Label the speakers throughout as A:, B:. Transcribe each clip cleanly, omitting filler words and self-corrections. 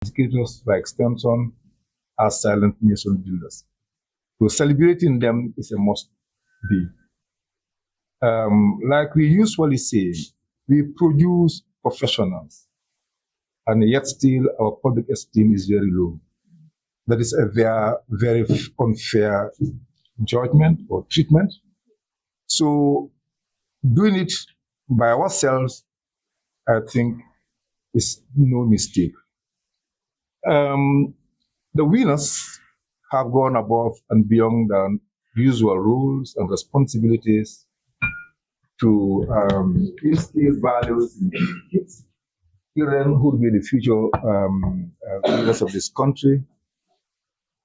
A: educators by extension are silent nation builders. So celebrating them is a must be. Like we usually say, we produce professionals, and yet still our public esteem is very low. That is a very unfair judgment or treatment. So doing it by ourselves, I think, is no mistake. The winners have gone above and beyond the usual rules and responsibilities to instill values in kids, children who will be the future leaders of this country,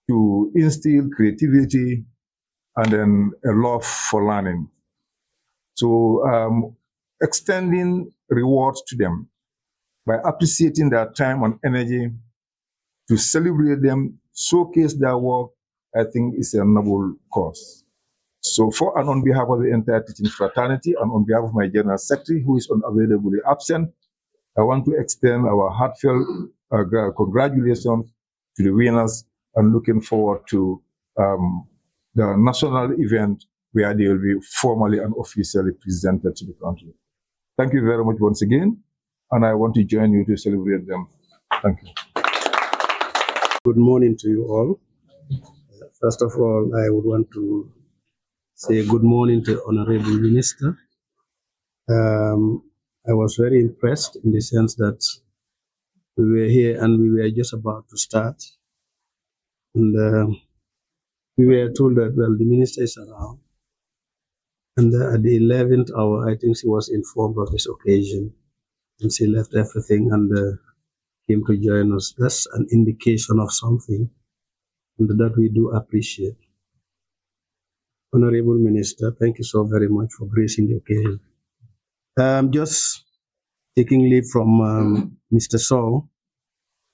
A: to instill creativity and then a love for learning. So extending rewards to them by appreciating their time and energy to celebrate them, showcase their work, I think is a noble cause. So for and on behalf of the entire teaching fraternity and on behalf of my General Secretary, who is unavailably absent, I want to extend our heartfelt congratulations to the winners and looking forward to the national event where they will be formally and officially presented to the country. Thank you very much once again, and I want to join you to celebrate them. Thank you.
B: Good morning to you all. First of all, I would want to say good morning to Honorable Minister. I was very impressed in the sense that we were here and we were just about to start. And we were told that, well, the minister is around. And at the 11th hour, I think she was informed of this occasion. And she left everything and came to join us. That's an indication of something and that we do appreciate. Honorable Minister, thank you so very much for gracing the occasion. Just taking leave from Mr. Saul,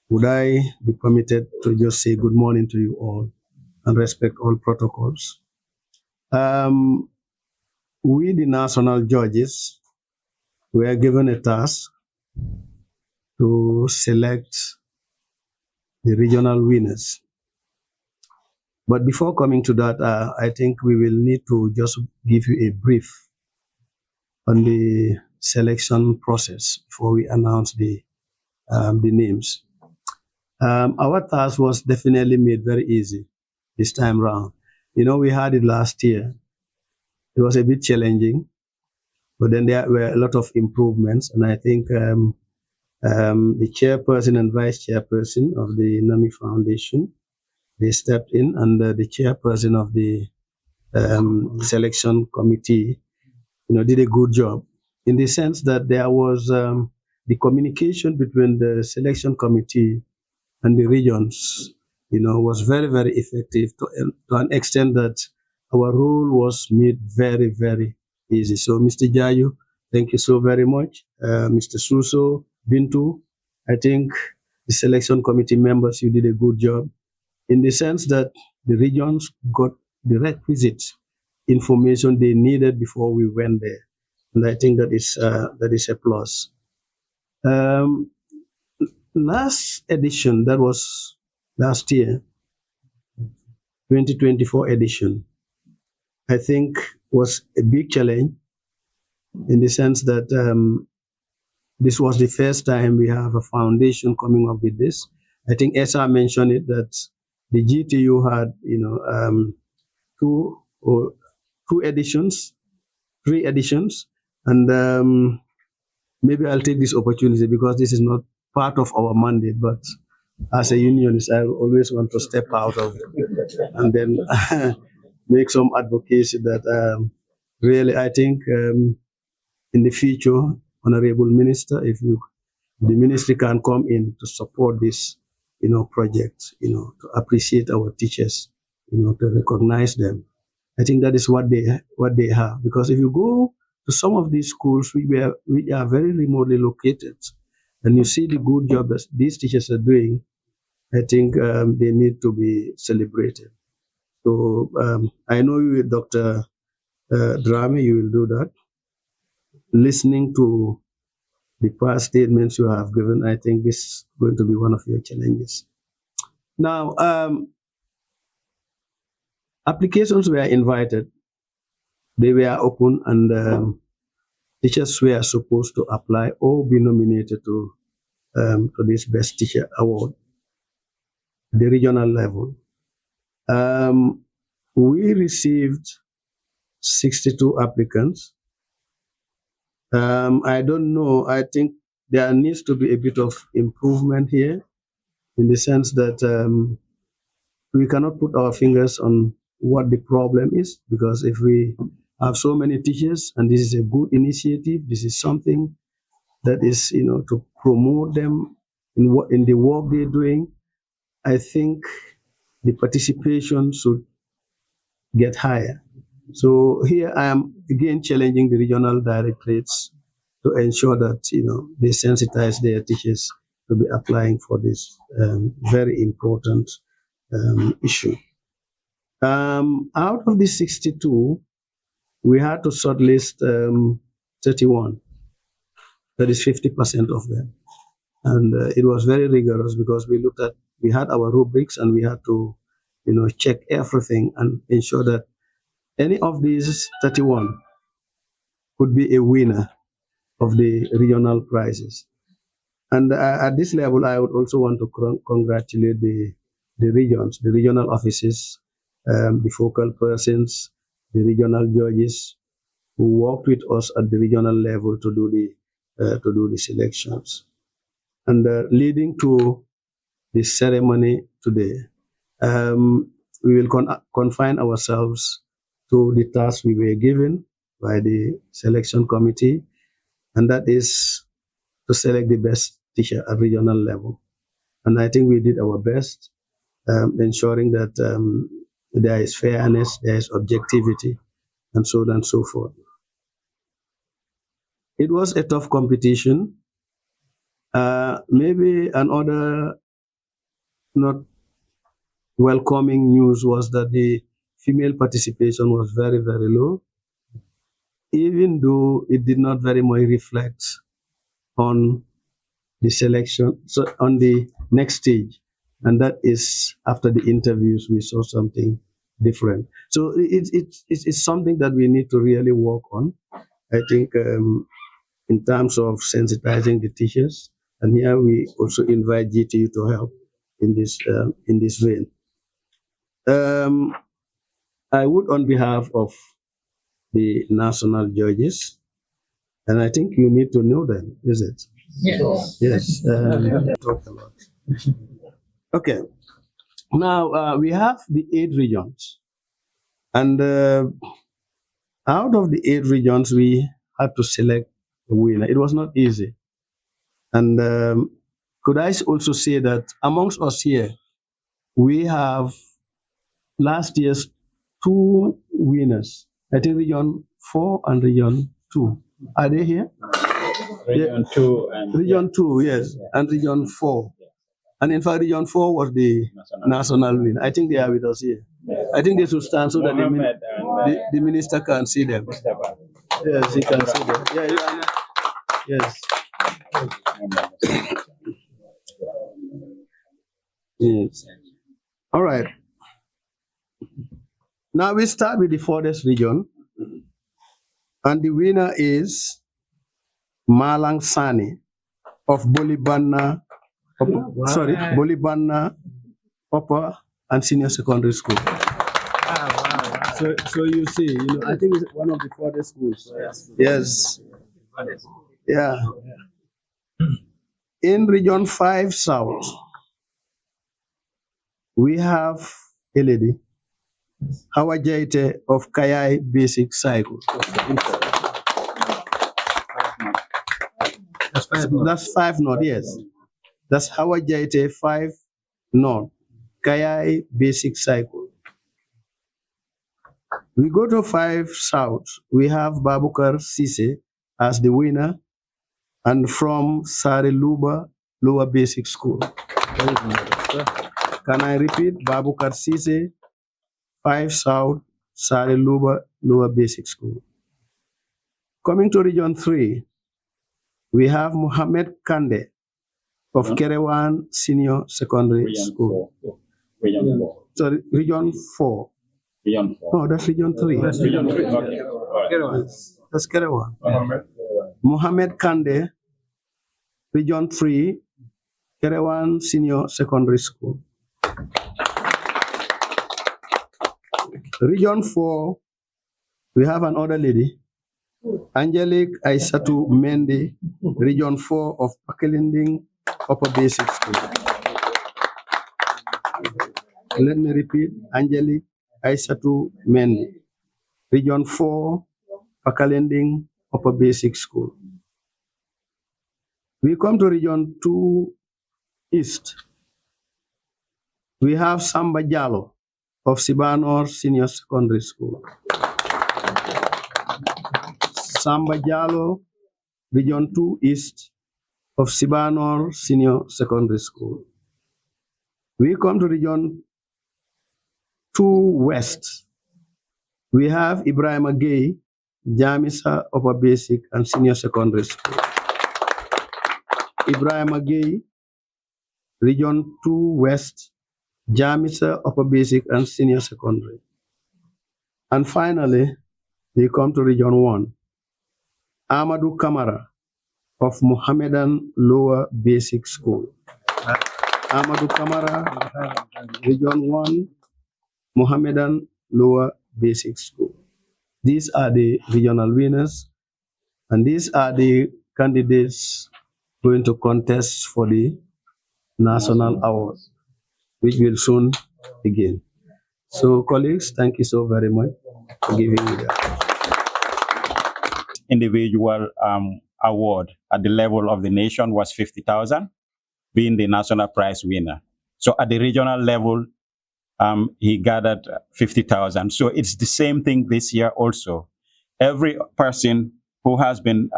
B: would I be permitted to just say good morning to you all and respect all protocols? We, the national judges, were given a task to select the regional winners. But before coming to that, I think we will need to just give you a brief on the selection process before we announce the names. Our task was definitely made very easy this time round. You know, we had it last year. It was a bit challenging, but then there were a lot of improvements, and I think the chairperson and vice chairperson of the NAMI Foundation, they stepped in, and the chairperson of the selection committee, did a good job in the sense that there was the communication between the selection committee and the regions, was very, very effective to an extent that our role was made very, very easy. So, Mr. Jayu, thank you so very much. Mr. Suso, Bintu, I think the selection committee members, you did a good job in the sense that the regions got the requisite information they needed before we went there. And I think that is a plus. Last edition, that was last year, 2024 edition, I think was a big challenge in the sense that this was the first time we have a foundation coming up with this. I think Esa mentioned it, that the GTU had, three editions, and maybe I'll take this opportunity because this is not part of our mandate, but as a unionist, I always want to step out of it and then make some advocacy that really I think in the future, Honorable Minister, if the ministry can come in to support this, project, to appreciate our teachers, to recognize them. I think that is what they have. Because if you go to some of these schools, we are very remotely located, and you see the good job that these teachers are doing, I think they need to be celebrated. So I know you, Dr. Drame, you will do that. Listening to the past statements you have given, I think this is going to be one of your challenges. Now, applications were invited, they were open, and teachers were supposed to apply or be nominated to this Best Teacher Award at the regional level. We received 62 applicants. I don't know, I think there needs to be a bit of improvement here in the sense that we cannot put our fingers on what the problem is, because if we have so many teachers and this is a good initiative, this is something that is, to promote them in the work they're doing, I think the participation should get higher. So here I am again challenging the regional directorates to ensure that they sensitize their teachers to be applying for this very important issue. Out of the 62, we had to shortlist 31. That is 50% of them, and it was very rigorous because we had our rubrics and we had to check everything and ensure that any of these 31 could be a winner of the regional prizes. And at this level, I would also want to congratulate the regions, the regional offices, the focal persons, the regional judges who worked with us at the regional level to do the selections. And leading to the ceremony today, we will confine ourselves to the task we were given by the selection committee, and that is to select the best teacher at regional level. And I think we did our best, ensuring that there is fairness, there is objectivity, and so on and so forth. It was a tough competition. Maybe another not welcoming news was that the female participation was very, very low, even though it did not very much reflect on the selection, so on the next stage, and that is after the interviews we saw something different. So it's something that we need to really work on, I think, in terms of sensitizing the teachers, and here we also invite GTU to help in this vein. I would, on behalf of the national judges, and I think you need to know them, is it?
C: Yes.
B: Yes. Talk a lot. Okay. Now we have the 8 regions, and out of the 8 regions, we had to select a winner. It was not easy, and could I also say that amongst us here, we have last year's 2 winners. I think Region 4 and Region 2. Are they here?
C: Region 2 and
B: Region 2, yes, and Region 4. And in fact, Region 4 was the national win. I think they are with us here. I think they should stand so that the minister can see them. Yes, he can see them. Yeah, you are. Yes. Yes. All right. Now we start with the Forest region, and the winner is Malang Sani of Bolibana, Bolibana Upper and Senior Secondary School. So you see, I think it's one of the Forest schools. Yes. Yeah. In Region 5 South, we have a lady, Hawa Jaite of Kayai Basic Cycle. That's 5 North, yes. That's Hawa Jaite 5 North, Kayai Basic Cycle. We go to 5 South, we have Babukar Sise as the winner, and from Sari Luba Lower Basic School. Can I repeat? Babukar Sise, 5 South, Sari Luba Lower Basic School. Coming to Region 3, We have Mohammed Kande of Kerewan Senior Secondary
C: Region
B: School.
C: 4. Region 4.
B: Sorry, Region 4.
C: Region 4.
B: No, that's Region 3.
C: Region 3. Okay. All right.
B: That's Kerewan. Mohammed Kande, Region 3, Kerewan Senior Secondary School. Region 4, we have another lady, Angelique Aisatu Mendy, Region 4 of Pakelinding Upper Basic School. Let me repeat, Angelique Aisatu Mendy, Region 4, Pakelinding Upper Basic School. We come to Region 2 East. We have Samba Jallo of Sibanor Senior Secondary School. Samba Jallo, Region 2 East of Sibanor Senior Secondary School. We come to Region 2 West. We have Ibrahim Agay, Jamisa Upper Basic and Senior Secondary School. Ibrahim Agay, Region 2 West, Jamisa Upper Basic and Senior Secondary. And finally, we come to Region 1. Amadou Kamara of Mohammedan Lower Basic School. Amadou Kamara, Region 1, Mohammedan Lower Basic School. These are the regional winners, and these are the candidates going to contest for the national award, which will soon begin. So, colleagues, thank you so very much for giving me that.
D: Individual award at the level of the nation was 50,000, being the national prize winner. So at the regional level, he gathered 50,000. So it's the same thing this year also. Every person who has been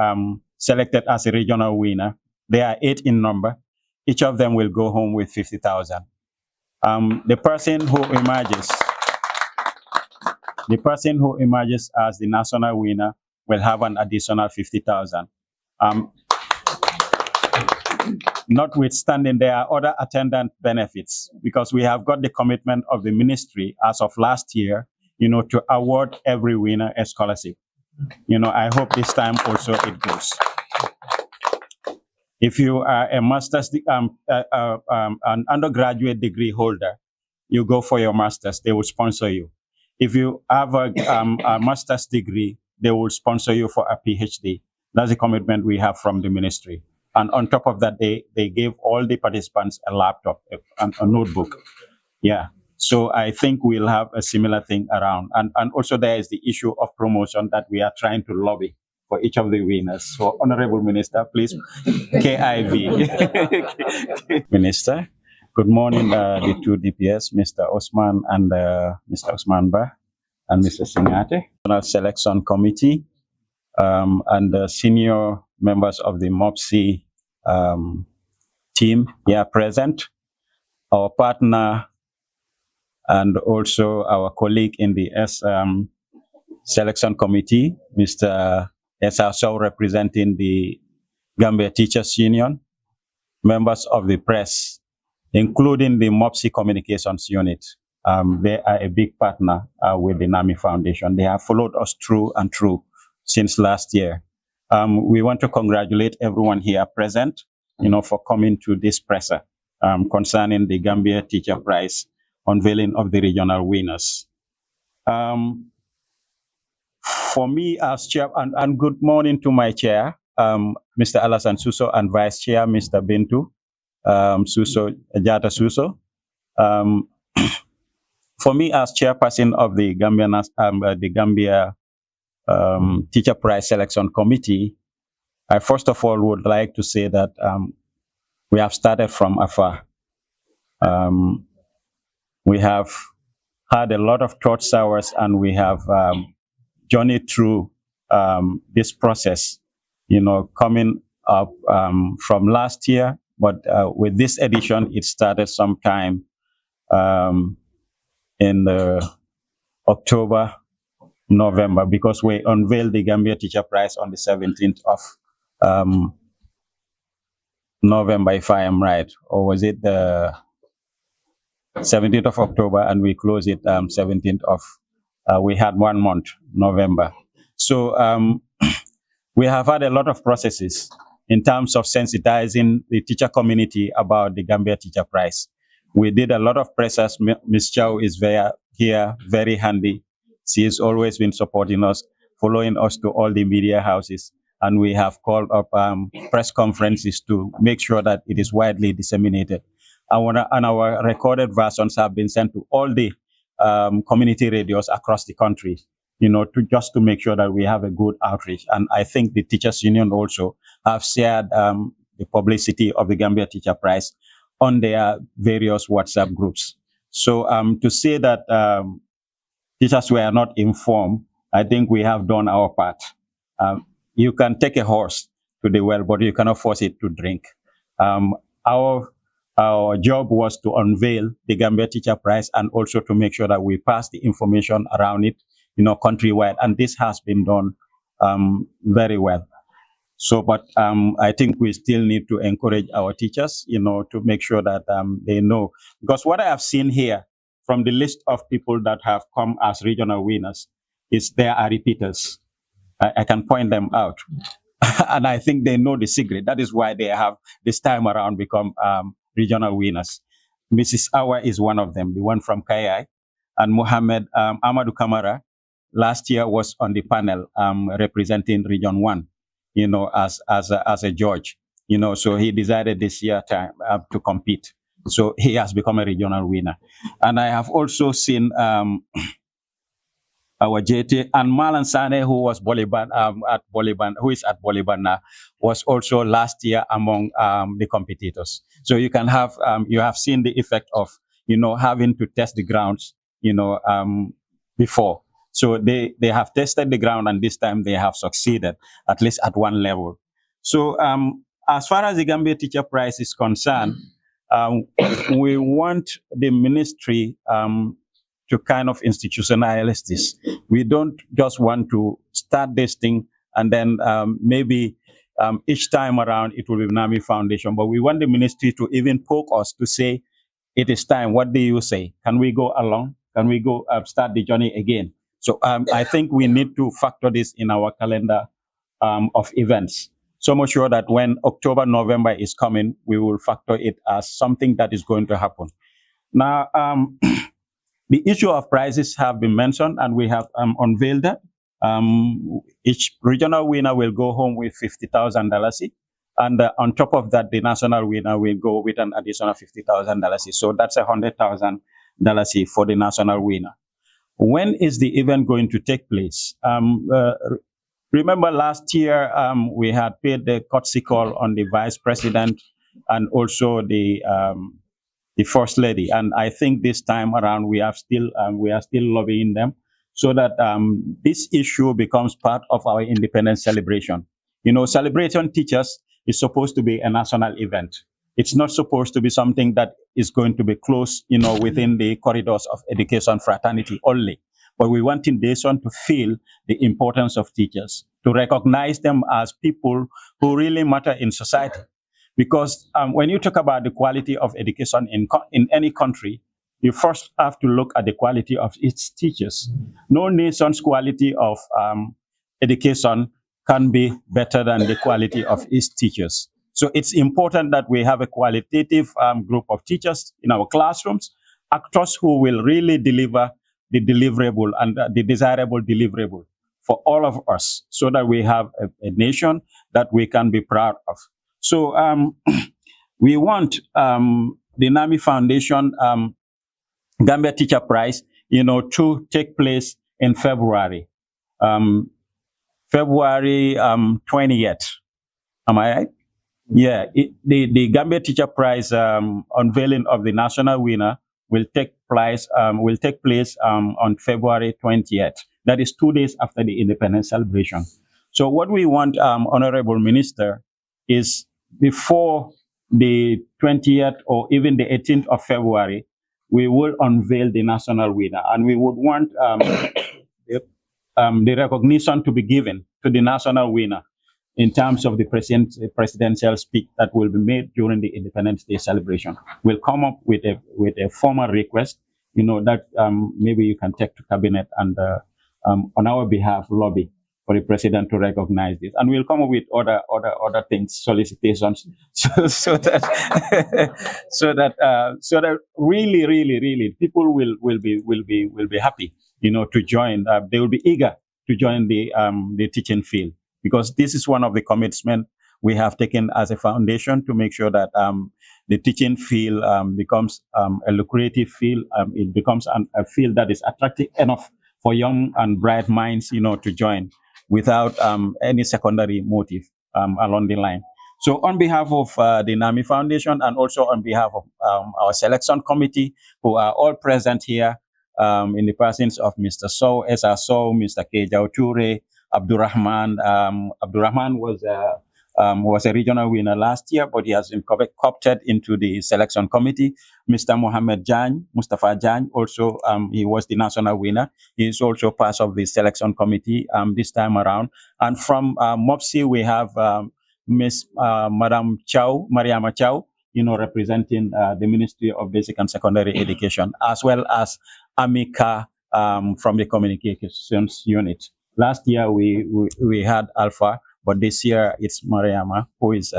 D: selected as a regional winner, there are 8 in number, each of them will go home with 50,000. The person who emerges as the national winner will have an additional 50,000. Notwithstanding, there are other attendant benefits because we have got the commitment of the ministry as of last year, to award every winner a scholarship. I hope this time also it goes. If you are a master's, an undergraduate degree holder, you go for your master's, they will sponsor you. If you have a master's degree, they will sponsor you for a PhD. That's the commitment we have from the ministry. And on top of that, they gave all the participants a laptop, a notebook. Yeah. So I think we'll have a similar thing around. And also there is the issue of promotion that we are trying to lobby for each of the winners. So Honorable Minister, please, KIV. Minister, good morning, the two DPS, Mr. Osman and Mr. Osman Ba and Mr. Singate, National Selection Committee, and the senior members of the MOPSI team here present, our partner and also our colleague in the Selection Committee, Mr. Esau, representing the Gambia Teachers Union, members of the press, including the MOPSI Communications Unit. They are a big partner with the NAMI Foundation. They have followed us through and through since last year. We want to congratulate everyone here present, for coming to this presser concerning the Gambia Teacher Prize unveiling of the regional winners. For me as chair, and good morning to my chair, Mr. Alassane Suso, and vice chair, Mr. Bintu Suso, Jata Suso. For me as chairperson of the Gambia Teacher Prize Selection Committee, I first of all would like to say that we have started from afar. We have had a lot of thought hours, and we have journeyed through this process, coming up from last year, but with this edition, it started sometime in October, November, because we unveiled the Gambia Teacher Prize on the 17th of November, if I am right, or was it the 17th of October, and we closed it 17th of. We had 1 month, November. So we have had a lot of processes in terms of sensitizing the teacher community about the Gambia Teacher Prize. We did a lot of presses. Ms. Chow is here, very handy. She has always been supporting us, following us to all the media houses. And we have called up press conferences to make sure that it is widely disseminated. And our recorded versions have been sent to all the community radios across the country, to make sure that we have a good outreach. And I think the Teachers Union also have shared the publicity of the Gambia Teacher Prize on their various WhatsApp groups. So to say that teachers were not informed, I think we have done our part. You can take a horse to the well, but you cannot force it to drink. Our job was to unveil the Gambia Teacher Prize and also to make sure that we pass the information around it, countrywide. And this has been done very well. So, but I think we still need to encourage our teachers, to make sure that they know. Because what I have seen here from the list of people that have come as regional winners is there are repeaters. I can point them out. And I think they know the secret. That is why they have this time around become regional winners. Mrs. Awa is one of them, the one from Kayai. And Mohammed Amadou Kamara last year was on the panel representing Region 1, as a judge. So he decided this year to compete. So he has become a regional winner. And I have also seen our JT and Malan Sane, who was who is at Boliban now, was also last year among the competitors. So you can have you have seen the effect of having to test the grounds before. So they have tested the ground, and this time they have succeeded at least at one level. So as far as the Gambia Teacher Prize is concerned, we want the ministry to kind of institutionalize this. We don't just want to start this thing and then maybe each time around it will be NAMI Foundation, but we want the ministry to even poke us to say, it is time. What do you say? Can we go along? Can we go start the journey again? So I think we need to factor this in our calendar of events. So much sure that when October, November is coming, we will factor it as something that is going to happen. Now, the issue of prices have been mentioned, and we have unveiled that. Each regional winner will go home with $50,000, and on top of that, the national winner will go with an additional $50,000. So that's $100,000 for the national winner. When is the event going to take place? Remember last year, we had paid the courtesy call on the vice president and also the first lady, and I think this time around we are still lobbying them so that this issue becomes part of our independence celebration. Celebration Teachers is supposed to be a national event. It's not supposed to be something that is going to be closed, within the corridors of education fraternity only. But we want the nation to feel the importance of teachers, to recognize them as people who really matter in society. Because when you talk about the quality of education in any country, you first have to look at the quality of its teachers. No nation's quality of education can be better than the quality of its teachers. So it's important that we have a qualitative group of teachers in our classrooms, actors who will really deliver the deliverable and the desirable deliverable for all of us, so that we have a nation that we can be proud of. So we want the NAMI Foundation Gambia Teacher Prize, to take place in February, February 20th. Am I right? Yeah, the Gambia Teacher Prize unveiling of the national winner will take place on February 20th. That is 2 days after the independence celebration. So what we want, Honorable Minister, is before the 20th or even the 18th of February, we will unveil the national winner, and we would want the recognition to be given to the national winner. in terms of the presidential speech that will be made during the Independence Day celebration. We'll come up with a formal request, that maybe you can take to cabinet and on our behalf lobby for the president to recognize this, and we'll come up with other things, solicitations, so that so that really people will be happy, to join. They will be eager to join the teaching field, because this is one of the commitments we have taken as a foundation to make sure that the teaching field becomes a lucrative field. It becomes a field that is attractive enough for young and bright minds, to join without any secondary motive along the line. So on behalf of the NAMI Foundation, and also on behalf of our selection committee, who are all present here in the presence of Mr. Sow, Esa Sow, Mr. Kejau Ture, Abdurrahman. Abdurrahman was a regional winner last year, but he has been co-opted into the selection committee. Mr. Mohammed Jan, Mustafa Jan, also he was the national winner. He is also part of the selection committee this time around. And from MOPSI, we have Miss Madam Chow, Mariama Chow, representing the Ministry of Basic and Secondary Education, as well as Amika from the Communications Unit. Last year we had Alpha, but this year it's Mariama who is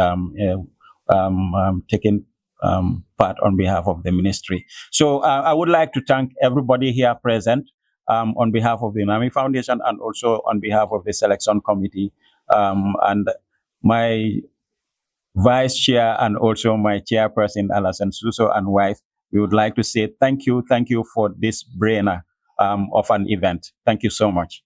D: taking part on behalf of the ministry. So I would like to thank everybody here present on behalf of the NAMI Foundation, and also on behalf of the selection committee, and my vice chair and also my chairperson, Alasan Suso, and wife. We would like to say thank you for this brainer of an event. Thank you so much.